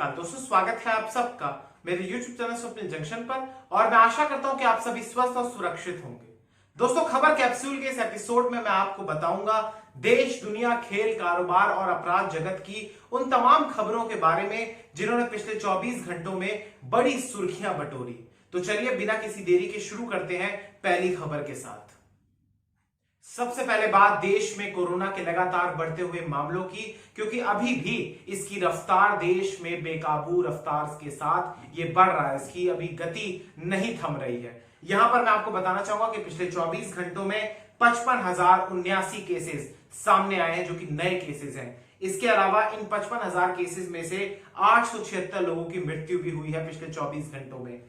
श्रीकाल दोस्तों, स्वागत है आप सबका मेरे YouTube चैनल स्वप्न जंक्शन पर। और मैं आशा करता हूं कि आप सभी स्वस्थ और सुरक्षित होंगे। दोस्तों, खबर कैप्सूल के इस एपिसोड में मैं आपको बताऊंगा देश, दुनिया, खेल, कारोबार और अपराध जगत की उन तमाम खबरों के बारे में जिन्होंने पिछले 24 घंटों में बड़ी सुर्खियां बटोरी। तो चलिए बिना किसी देरी के शुरू करते हैं पहली खबर के साथ। सबसे पहले बात देश में कोरोना के लगातार बढ़ते हुए मामलों की, क्योंकि अभी भी इसकी रफ्तार देश में बेकाबू रफ्तार के साथ ये बढ़ रहा है। इसकी अभी गति नहीं थम रही है। यहां पर मैं आपको बताना चाहूंगा कि पिछले 24 घंटों में 55,079 केसेस सामने आए हैं, जो कि नए केसेस हैं। इसके अलावा इन 55,000 केसेस में से 876 लोगों की मृत्यु भी हुई है पिछले 24 घंटों में।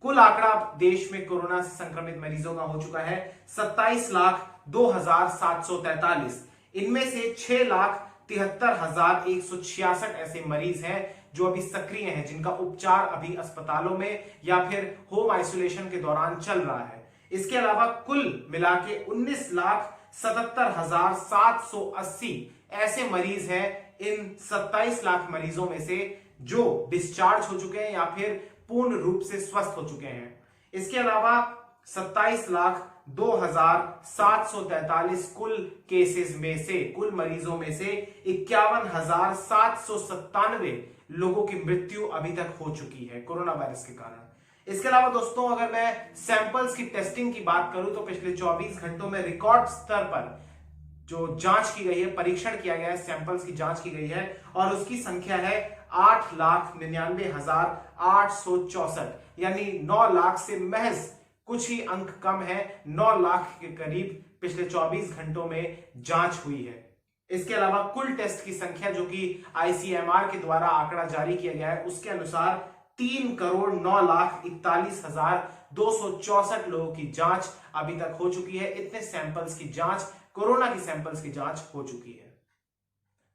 कुल आंकड़ा देश में कोरोना से संक्रमित मरीजों का हो चुका है 27,02,743। इनमें से 6,73,166 ऐसे मरीज हैं जो अभी सक्रिय हैं, जिनका उपचार अभी अस्पतालों में या फिर होम आइसोलेशन के दौरान चल रहा है। इसके अलावा कुल मिला के 19,77,780 ऐसे मरीज हैं इन 27 लाख मरीजों में से जो डिस्चार्ज हो चुके हैं या फिर पूर्ण रूप से स्वस्थ हो चुके हैं। इसके अलावा 27,02,743 कुल केसेस में से, कुल मरीजों में से 51,797 लोगों की मृत्यु अभी तक हो चुकी है कोरोना वायरस के कारण। इसके अलावा दोस्तों, अगर मैं सैंपल्स की टेस्टिंग की बात करूं तो पिछले 24 घंटों में रिकॉर्ड स्तर पर जो जांच की गई है, परीक्षण किया गया है, सैंपल्स की जांच की गई है और उसकी संख्या है 8,99,864, यानी 9 लाख से महज कुछ ही अंक कम है। 9 लाख के करीब पिछले 24 घंटों में जांच हुई है। इसके अलावा कुल टेस्ट की संख्या, जो कि आईसीएमआर के द्वारा आंकड़ा जारी किया गया है, उसके अनुसार 3,09,41,264 लोगों की जांच अभी तक हो चुकी है। इतने सैंपल्स की जांच, कोरोना की सैंपल्स की जांच हो चुकी है।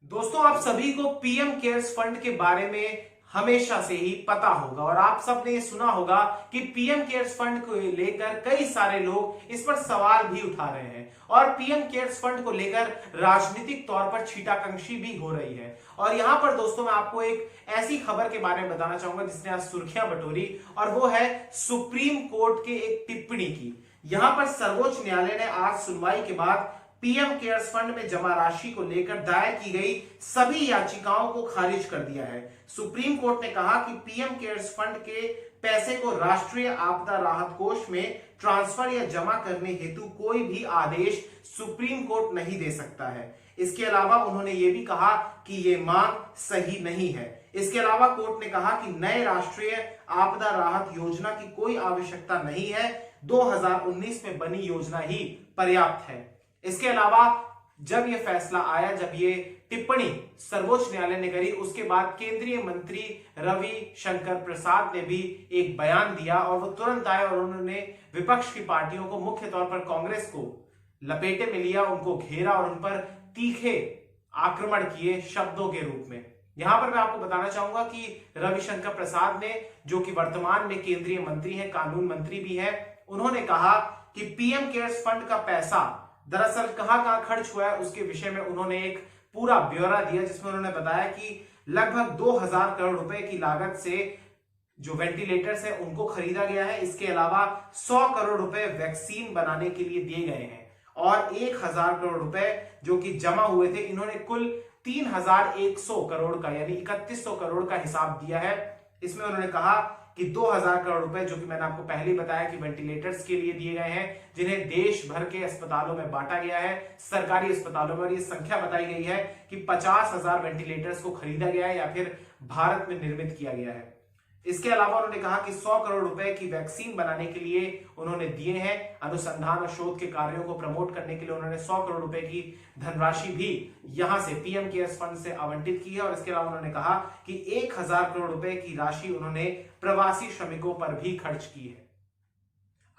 दोस्तों, आप सभी को पीएम केयर्स फंड के बारे में हमेशा से ही पता होगा और आप सबने ये सुना होगा कि पीएम केयर्स फंड को लेकर कई सारे लोग इस पर सवाल भी उठा रहे हैं और पीएम केयर्स फंड को लेकर राजनीतिक तौर पर छीटाकंशी भी हो रही है। और यहां पर दोस्तों, मैं आपको एक ऐसी खबर के बारे में बताना चाहूंगा जिसने आज सुर्खियां बटोरी, और वो है सुप्रीम कोर्ट के एक टिप्पणी की। यहां पर सर्वोच्च न्यायालय ने आज सुनवाई के बाद पीएम केयर्स फंड में जमा राशि को लेकर दायर की गई सभी याचिकाओं को खारिज कर दिया है। सुप्रीम कोर्ट ने कहा कि पीएम केयर्स फंड के पैसे को राष्ट्रीय आपदा राहत कोष में ट्रांसफर या जमा करने हेतु कोई भी आदेश सुप्रीम कोर्ट नहीं दे सकता है। इसके अलावा उन्होंने ये भी कहा कि ये मांग सही नहीं है। इसके अलावा कोर्ट ने कहा कि नए राष्ट्रीय आपदा राहत योजना की कोई आवश्यकता नहीं है, 2019 में बनी योजना ही पर्याप्त है। इसके अलावा जब यह फैसला आया, जब ये टिप्पणी सर्वोच्च न्यायालय ने करी, उसके बाद केंद्रीय मंत्री रविशंकर प्रसाद ने भी एक बयान दिया और वो तुरंत आए और उन्होंने विपक्ष की पार्टियों को, मुख्य तौर पर कांग्रेस को लपेटे में लिया, उनको घेरा और उन पर तीखे आक्रमण किए शब्दों के रूप में। यहां पर मैं आपको बताना चाहूंगा कि रविशंकर प्रसाद ने, जो कि वर्तमान में केंद्रीय मंत्री हैं, कानून मंत्री भी हैं, उन्होंने कहा कि पीएम केयर्स फंड का पैसा दरअसल कहां खर्च हुआ है उसके विषय में उन्होंने एक पूरा ब्यौरा दिया, जिसमें उन्होंने बताया कि लगभग 2,000 करोड़ रुपए की लागत से जो वेंटिलेटर्स है उनको खरीदा गया है। इसके अलावा 100 करोड़ रुपए वैक्सीन बनाने के लिए दिए गए हैं और 1,000 करोड़ रुपए जो कि जमा हुए थे, इन्होंने कुल 3,100 करोड़ का, यानी 3,100 करोड़ का हिसाब दिया है। इसमें उन्होंने कहा कि 2,000 करोड़ रुपए, जो कि मैंने आपको पहले ही बताया कि वेंटिलेटर्स के लिए दिए गए हैं, जिन्हें देश भर के अस्पतालों में बांटा गया है, सरकारी अस्पतालों में। और ये संख्या बताई गई है कि 50,000 वेंटिलेटर्स को खरीदा गया है या फिर भारत में निर्मित किया गया है। इसके अलावा उन्होंने कहा कि 100 करोड़ रुपए की वैक्सीन बनाने के लिए उन्होंने दिए हैं। अनुसंधान और शोध के कार्यों को प्रमोट करने के लिए उन्होंने 100 करोड़ रुपए की धनराशि भी यहां से पीएम केयर्स फंड से आवंटित की है। और इसके अलावा उन्होंने कहा कि 1,000 करोड़ रुपए की राशि उन्होंने प्रवासी श्रमिकों पर भी खर्च की है।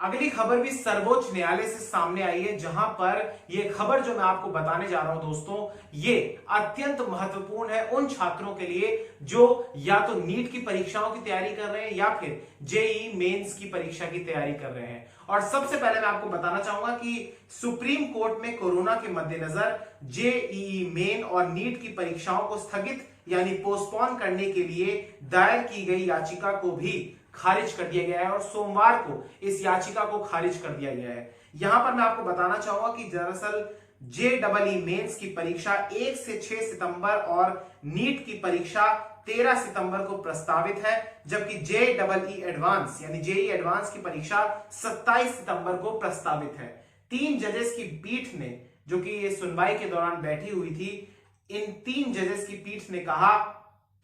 अगली खबर भी सर्वोच्च न्यायालय से सामने आई है, जहां पर यह खबर जो मैं आपको बताने जा रहा हूं दोस्तों, ये अत्यंत महत्वपूर्ण है उन छात्रों के लिए जो या तो नीट की परीक्षाओं की तैयारी कर रहे हैं या फिर जेईई मेंस की परीक्षा की तैयारी कर रहे हैं। और सबसे पहले मैं आपको बताना चाहूंगा कि सुप्रीम कोर्ट में कोरोना के मद्देनजर जेईई मेन और नीट की परीक्षाओं को स्थगित यानी पोस्टपोन करने के लिए दायर की गई याचिका को भी खारिज कर दिया गया है और सोमवार को इस याचिका को खारिज कर दिया गया है। यहां पर मैं आपको बताना चाहूंगा कि दरअसल जेईई मेंस की परीक्षा 1 से 6 सितंबर और नीट की परीक्षा 13 सितंबर को प्रस्तावित है, जबकि जेईई एडवांस यानी जेईई एडवांस की परीक्षा 27 सितंबर को प्रस्तावित है। 3 जजेस की पीठ ने, जो कि ये सुनवाई के दौरान बैठी हुई थी, इन 3 जजेस की पीठ ने कहा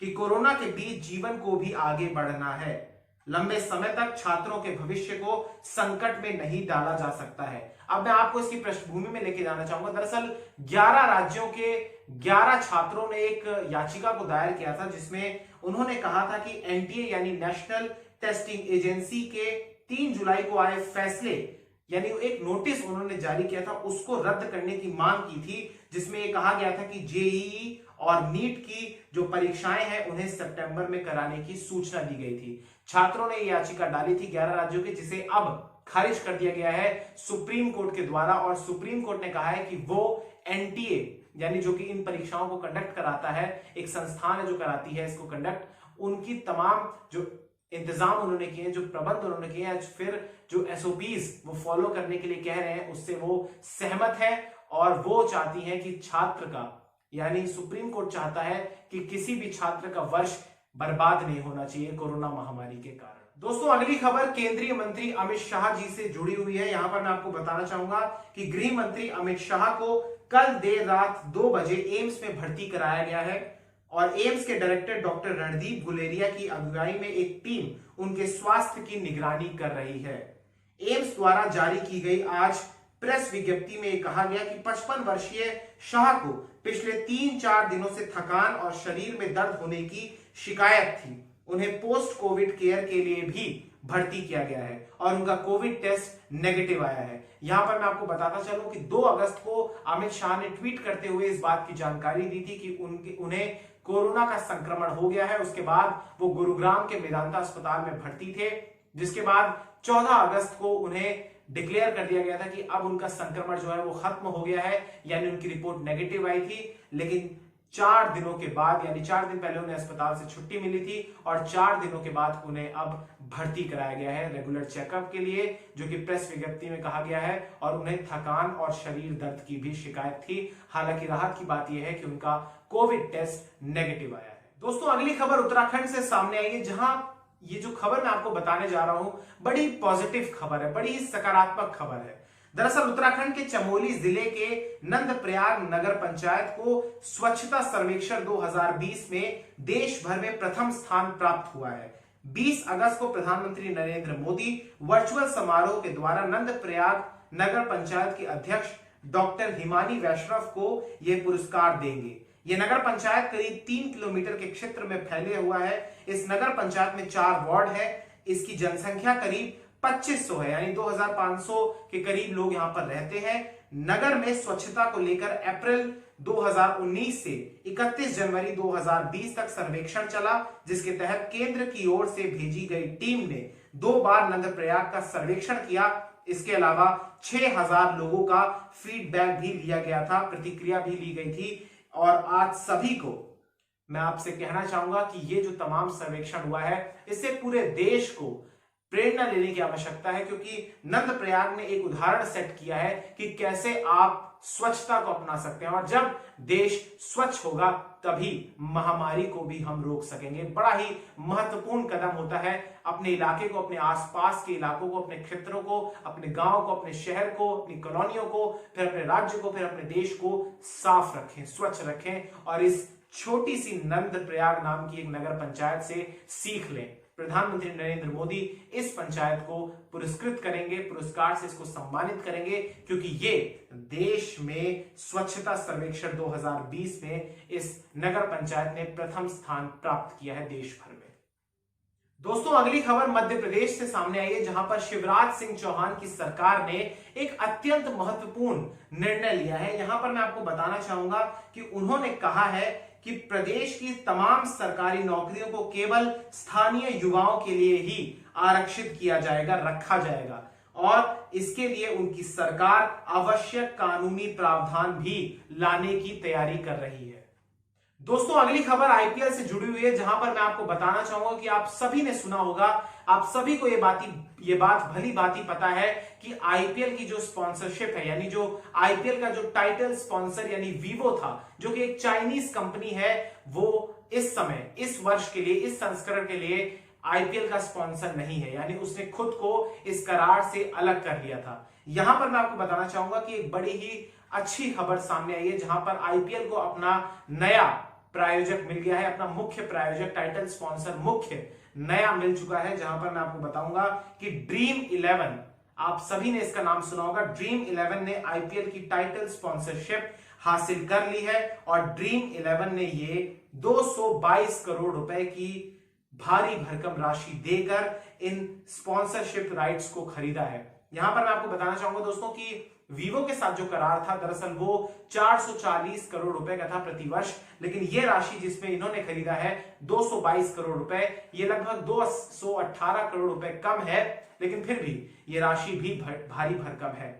कि कोरोना के बीच जीवन को भी आगे बढ़ना है, लंबे समय तक छात्रों के भविष्य को संकट में नहीं डाला जा सकता है। अब मैं आपको इसकी पृष्ठभूमि में लेके जाना चाहूंगा। दरअसल 11 राज्यों के 11 छात्रों ने एक याचिका को दायर किया था, जिसमें उन्होंने कहा था कि एनटीए यानी नेशनल टेस्टिंग एजेंसी के 3 जुलाई को आए फैसले यानी एक नोटिस उन्होंने जारी किया था, उसको रद्द करने की मांग की थी, जिसमें यह कहा गया था कि जेईई और नीट की जो परीक्षाएं हैं उन्हें सितंबर में कराने की सूचना दी गई थी। छात्रों ने याचिका डाली थी 11 राज्यों के, जिसे अब खारिज कर दिया गया है सुप्रीम कोर्ट के द्वारा, और सुप्रीम कोर्ट ने कहा है कि वो एनटीए यानी जो कि इन परीक्षाओं को कंडक्ट कराता है, एक संस्थान है जो कराती है इसको कंडक्ट, उनकी तमाम जो इंतजाम उन्होंने किए, जो प्रबंध उन्होंने किए हैं, फिर जो एसओपीज वो फॉलो करने के लिए कह रहे हैं, उससे वो सहमत है और वो चाहती है कि छात्र का यानी सुप्रीम कोर्ट चाहता है कि किसी भी छात्र का वर्ष बर्बाद नहीं होना चाहिए कोरोना महामारी के कारण। दोस्तों, अगली खबर केंद्रीय मंत्री अमित शाह जी से जुड़ी हुई है। यहां पर मैं आपको बताना चाहूंगा कि गृह मंत्री अमित शाह को कल देर रात 2 बजे एम्स में भर्ती कराया गया है और एम्स के डायरेक्टर डॉक्टर रणदीप गुलेरिया की अगुवाई में एक टीम उनके स्वास्थ्य की निगरानी कर रही है। एम्स द्वारा जारी की गई आज प्रेस विज्ञप्ति में कहा गया कि 55 वर्षीय शाह को पिछले 3-4 दिनों से थकान और शरीर में दर्द होने की शिकायत थी। उन्हें पोस्ट कोविड केयर के लिए भी भर्ती किया गया है और उनका कोविड टेस्ट नेगेटिव आया है। यहां पर मैं आपको बताता चलूं कि 2 अगस्त को अमित शाह ने ट्वीट करते हुए इस बात की जानकारी दी थी कि उन्हें कोरोना का संक्रमण हो गया है। उसके बाद वो गुरुग्राम के मेदांता अस्पताल में भर्ती थे, जिसके बाद 14 अगस्त को उन्हें डिक्लेयर कर दिया गया था कि अब उनका संक्रमण जो है वो खत्म हो गया है, यानी उनकी रिपोर्ट नेगेटिव आई थी। लेकिन 4 दिनों के बाद यानी 4 दिन पहले उन्हें अस्पताल से छुट्टी मिली थी और 4 दिनों के बाद उन्हें अब भर्ती कराया गया है रेगुलर चेकअप के लिए, जो कि प्रेस विज्ञप्ति में कहा गया है। और उन्हें थकान और शरीर दर्द की भी शिकायत थी। हालांकि राहत की बात यह है कि उनका कोविड टेस्ट नेगेटिव आया है। दोस्तों, अगली खबर उत्तराखंड से सामने आई है, जहां ये जो खबर मैं आपको बताने जा रहा हूं बड़ी पॉजिटिव खबर है, बड़ी सकारात्मक खबर है। दरअसल उत्तराखंड के चमोली जिले के नंदप्रयाग नगर पंचायत को स्वच्छता सर्वेक्षण 2020 में देश भर में प्रथम स्थान प्राप्त हुआ है। 20 अगस्त को प्रधानमंत्री नरेंद्र मोदी वर्चुअल समारोह के द्वारा नंदप्रयाग नगर पंचायत के अध्यक्ष डॉक्टर हिमानी वैष्णव को यह पुरस्कार देंगे। यह नगर पंचायत करीब 3 किलोमीटर के क्षेत्र में फैले हुआ है। इस नगर पंचायत में 4 वार्ड है। इसकी जनसंख्या करीब 2500 है, यानी 2500 के करीब लोग यहां पर रहते हैं। नगर में स्वच्छता को लेकर अप्रैल 2019 से 31 जनवरी 2020 तक सर्वेक्षण चला, जिसके तहत केंद्र की ओर से भेजी गई टीम ने 2 बार नंदप्रयाग का सर्वेक्षण किया। इसके अलावा 6000 लोगों का फीडबैक भी लिया गया था, प्रतिक्रिया भी ली गई थी। और आज सभी को मैं आपसे कहना चाहूंगा कि ये जो तमाम सर्वेक्षण हुआ है, इससे पूरे देश को प्रेरणा लेने की आवश्यकता है, क्योंकि नंदप्रयाग ने एक उदाहरण सेट किया है कि कैसे आप स्वच्छता को अपना सकते हैं। और जब देश स्वच्छ होगा तभी महामारी को भी हम रोक सकेंगे। बड़ा ही महत्वपूर्ण कदम होता है अपने इलाके को, अपने आसपास के इलाकों को, अपने क्षेत्रों को, अपने गांव को, अपने शहर को, अपनी कॉलोनियों को, फिर अपने राज्य को, फिर अपने देश को साफ रखें, स्वच्छ रखें। और इस छोटी सी नंदप्रयाग नाम की एक नगर पंचायत से सीख लें। प्रधानमंत्री नरेंद्र मोदी इस पंचायत को पुरस्कृत करेंगे, पुरस्कार से इसको सम्मानित करेंगे, क्योंकि ये देश में स्वच्छता सर्वेक्षण 2020 में इस नगर पंचायत ने प्रथम स्थान प्राप्त किया है देश भर में। दोस्तों, अगली खबर मध्य प्रदेश से सामने आई है, जहां पर शिवराज सिंह चौहान की सरकार ने एक अत्यंत महत्वपूर्ण निर्णय लिया है। यहां पर मैं आपको बताना चाहूंगा कि उन्होंने कहा है कि प्रदेश की तमाम सरकारी नौकरियों को केवल स्थानीय युवाओं के लिए ही आरक्षित किया जाएगा, रखा जाएगा। और इसके लिए उनकी सरकार आवश्यक कानूनी प्रावधान भी लाने की तैयारी कर रही है। दोस्तों अगली खबर आईपीएल से जुड़ी हुई है, जहां पर मैं आपको बताना चाहूंगा कि आप सभी ने सुना होगा, आप सभी को ये बात भली भांति पता है कि आईपीएल की जो स्पॉन्सरशिप है, यानी जो आईपीएल का जो टाइटल स्पॉन्सर यानी वीवो था, जो कि एक चाइनीज कंपनी है, वो इस समय इस वर्ष के लिए, इस संस्करण के लिए आईपीएल का स्पॉन्सर नहीं है, यानी उसने खुद को इस करार से अलग कर लिया था। यहां पर मैं आपको बताना चाहूंगा कि एक बड़ी ही अच्छी खबर सामने आई है, जहां पर आईपीएल को अपना नया प्रायोजक मिल गया है, अपना मुख्य प्रायोजक, टाइटल स्पॉन्सर मुख्य नया मिल चुका है, जहां पर मैं आपको बताऊंगा कि ड्रीम 11, आप सभी ने इसका नाम सुना होगा, ड्रीम 11 ने आईपीएल की टाइटल स्पॉन्सरशिप हासिल कर ली है और ड्रीम 11 ने ये 222 करोड़ रुपए की भारी भरकम राशि देकर इन स्पॉन्सरशिप राइट्स को खरीदा है। यहां पर मैं आपको बताना चाहूंगा दोस्तों कि वीवो के साथ जो करार था, दरअसल वो 440 करोड़ रुपए का था प्रतिवर्ष, लेकिन ये राशि जिसमें इन्होंने खरीदा है 222 करोड़ रुपए, ये लगभग 218 करोड़ रुपए कम है, लेकिन फिर भी ये राशि भी भारी भरकम है।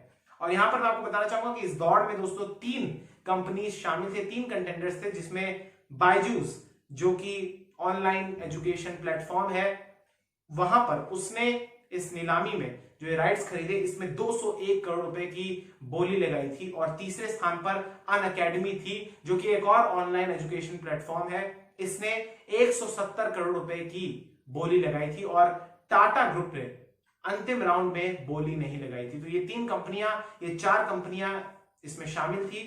और यहां पर मैं आपको बताना चाहूंगा कि इस दौड़ में दोस्तों 3 कंपनी शामिल थे, 3 कंटेंडर्स थे, जिसमें बायजूस जो कि ऑनलाइन एजुकेशन प्लेटफॉर्म है, वहां पर उसने इस नीलामी में जो ये राइट्स खरीदे, इसमें 201 करोड़ रुपए की बोली लगाई थी। और तीसरे स्थान पर अनअकैडमी थी, जो कि एक और ऑनलाइन एजुकेशन प्लेटफॉर्म है, इसने 170 करोड़ रुपए की बोली लगाई थी और टाटा ग्रुप ने अंतिम राउंड में बोली नहीं लगाई थी। तो ये 4 कंपनियां इसमें शामिल थी,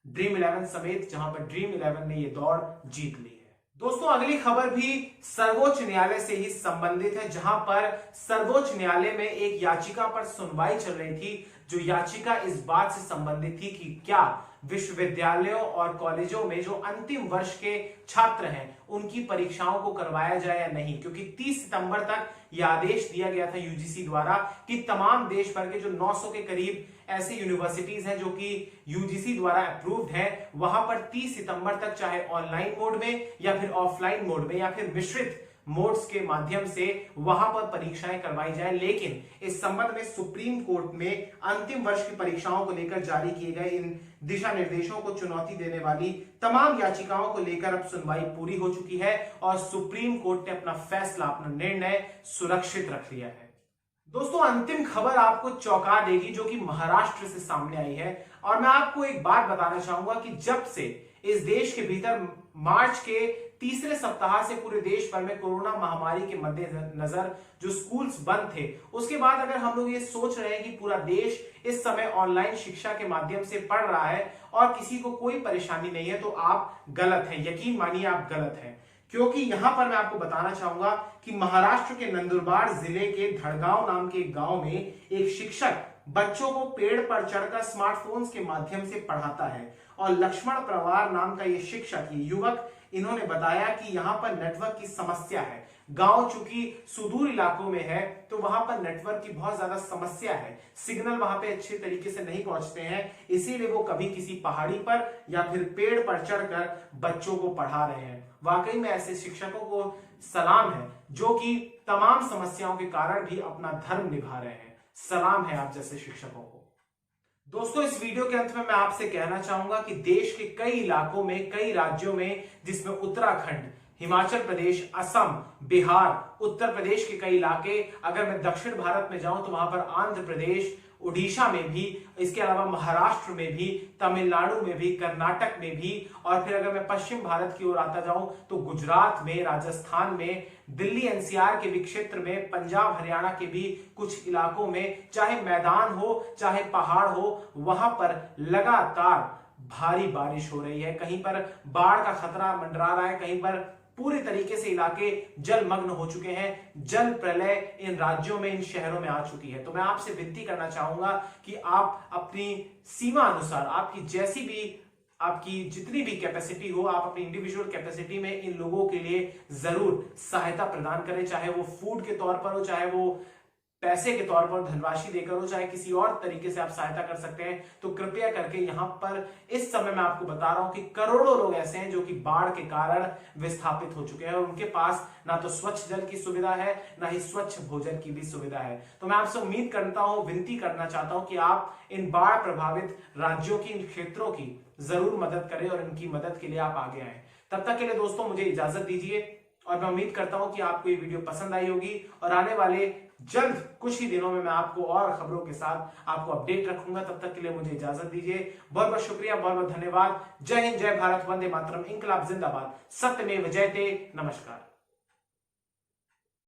ड्रीम 11 समेत, जहां पर ड्रीम 11 ने ये दौड़ जीत ली है। दोस्तों अगली खबर भी सर्वोच्च न्यायालय से ही संबंधित है, जहां पर सर्वोच्च न्यायालय में एक याचिका पर सुनवाई चल रही थी, जो याचिका इस बात से संबंधित थी कि क्या विश्वविद्यालयों और कॉलेजों में जो अंतिम वर्ष के छात्र हैं उनकी परीक्षाओं को करवाया जाए या नहीं, क्योंकि 30 सितंबर तक यह आदेश दिया गया था यूजीसी द्वारा कि तमाम देश भर के जो 900 के करीब ऐसे यूनिवर्सिटीज हैं जो कि यूजीसी द्वारा अप्रूव्ड है, वहां पर 30 सितंबर तक चाहे ऑनलाइन मोड में या फिर ऑफलाइन मोड में या फिर मिश्रित मोड्स के माध्यम से वहां पर परीक्षाएं करवाई जाए। लेकिन इस संबंध में सुप्रीम कोर्ट में अंतिम वर्ष की परीक्षाओं को लेकर जारी किए गए इन दिशा निर्देशों को चुनौती देने वाली तमाम याचिकाओं को लेकर अब सुनवाई पूरी हो चुकी है और सुप्रीम कोर्ट ने अपना फैसला, अपना निर्णय सुरक्षित रख लिया है। दोस्तों अंतिम खबर आपको चौंका देगी, जो कि महाराष्ट्र से सामने आई है। और मैं आपको एक बात बताना चाहूंगा कि जब से इस देश के भीतर मार्च के तीसरे सप्ताह से पूरे देश भर में कोरोना महामारी के मद्देनजर जो स्कूल्स बंद थे, उसके बाद अगर हम लोग ये सोच रहे हैं कि पूरा देश इस समय ऑनलाइन शिक्षा के माध्यम से पढ़ रहा है और किसी को कोई परेशानी नहीं है, तो आप गलत हैं। यकीन मानिए आप गलत हैं, क्योंकि यहां पर मैं आपको बताना चाहूंगा कि महाराष्ट्र के नंदुरबार जिले के धड़गांव नाम के गांव में एक शिक्षक बच्चों को पेड़ पर चढ़कर स्मार्टफोन्स के माध्यम से पढ़ाता है। और लक्ष्मण पवार नाम का ये शिक्षक, ये युवक, इन्होंने बताया कि यहाँ पर नेटवर्क की समस्या है। गांव चूंकि सुदूर इलाकों में है, तो वहां पर नेटवर्क की बहुत ज्यादा समस्या है, सिग्नल वहां पे अच्छे तरीके से नहीं पहुंचते हैं, इसीलिए वो कभी किसी पहाड़ी पर या फिर पेड़ पर चढ़कर बच्चों को पढ़ा रहे हैं। वाकई में ऐसे शिक्षकों को सलाम है, जो कि तमाम समस्याओं के कारण भी अपना धर्म निभा रहे हैं। सलाम है आप जैसे शिक्षकों को। दोस्तों इस वीडियो के अंत में मैं आपसे कहना चाहूंगा कि देश के कई इलाकों में, कई राज्यों में, जिसमें उत्तराखंड, हिमाचल प्रदेश, असम, बिहार, उत्तर प्रदेश के कई इलाके, अगर मैं दक्षिण भारत में जाऊं तो वहां पर आंध्र प्रदेश, उड़ीसा में भी, इसके अलावा महाराष्ट्र में भी, तमिलनाडु में भी, कर्नाटक में भी, और फिर अगर मैं पश्चिम भारत की ओर आता जाऊं तो गुजरात में, राजस्थान में, दिल्ली एनसीआर के भी क्षेत्र में, पंजाब हरियाणा के भी कुछ इलाकों में, चाहे मैदान हो चाहे पहाड़ हो, वहां पर लगातार भारी बारिश हो रही है। कहीं पर बाढ़ का खतरा मंडरा रहा है, कहीं पर पूरी तरीके से इलाके जलमग्न हो चुके हैं। जल प्रलय इन राज्यों में, इन शहरों में आ चुकी है। तो मैं आपसे विनती करना चाहूंगा कि आप अपनी सीमा अनुसार, आपकी जैसी भी, आपकी जितनी भी कैपेसिटी हो, आप अपनी इंडिविजुअल कैपेसिटी में इन लोगों के लिए जरूर सहायता प्रदान करें, चाहे वो फूड के तौर पर हो, चाहे वो पैसे के तौर पर धनराशि देकर हो, चाहे किसी और तरीके से आप सहायता कर सकते हैं, तो कृपया करके यहां पर इस समय मैं आपको बता रहा हूं कि करोड़ों लोग ऐसे हैं जो कि बाढ़ के कारण विस्थापित हो चुके हैं और उनके पास ना तो स्वच्छ जल की सुविधा है, ना ही स्वच्छ भोजन की भी सुविधा है। तो मैं आपसे उम्मीद करता हूं, विनती करना चाहता हूं कि आप इन बाढ़ प्रभावित राज्यों की, इन क्षेत्रों की जरूर मदद करें और इनकी मदद के लिए आप आगे आए। तब तक के लिए दोस्तों मुझे इजाजत दीजिए और मैं उम्मीद करता हूं कि आपको ये वीडियो पसंद आई होगी और आने वाले जल्द कुछ ही दिनों में मैं आपको और खबरों के साथ आपको अपडेट रखूंगा। तब तक के लिए मुझे इजाजत दीजिए। बहुत बहुत शुक्रिया, बहुत बहुत धन्यवाद। जय हिंद, जय भारत, वंदे मातरम, इंकलाब जिंदाबाद, सत्यमेव जयते। नमस्कार।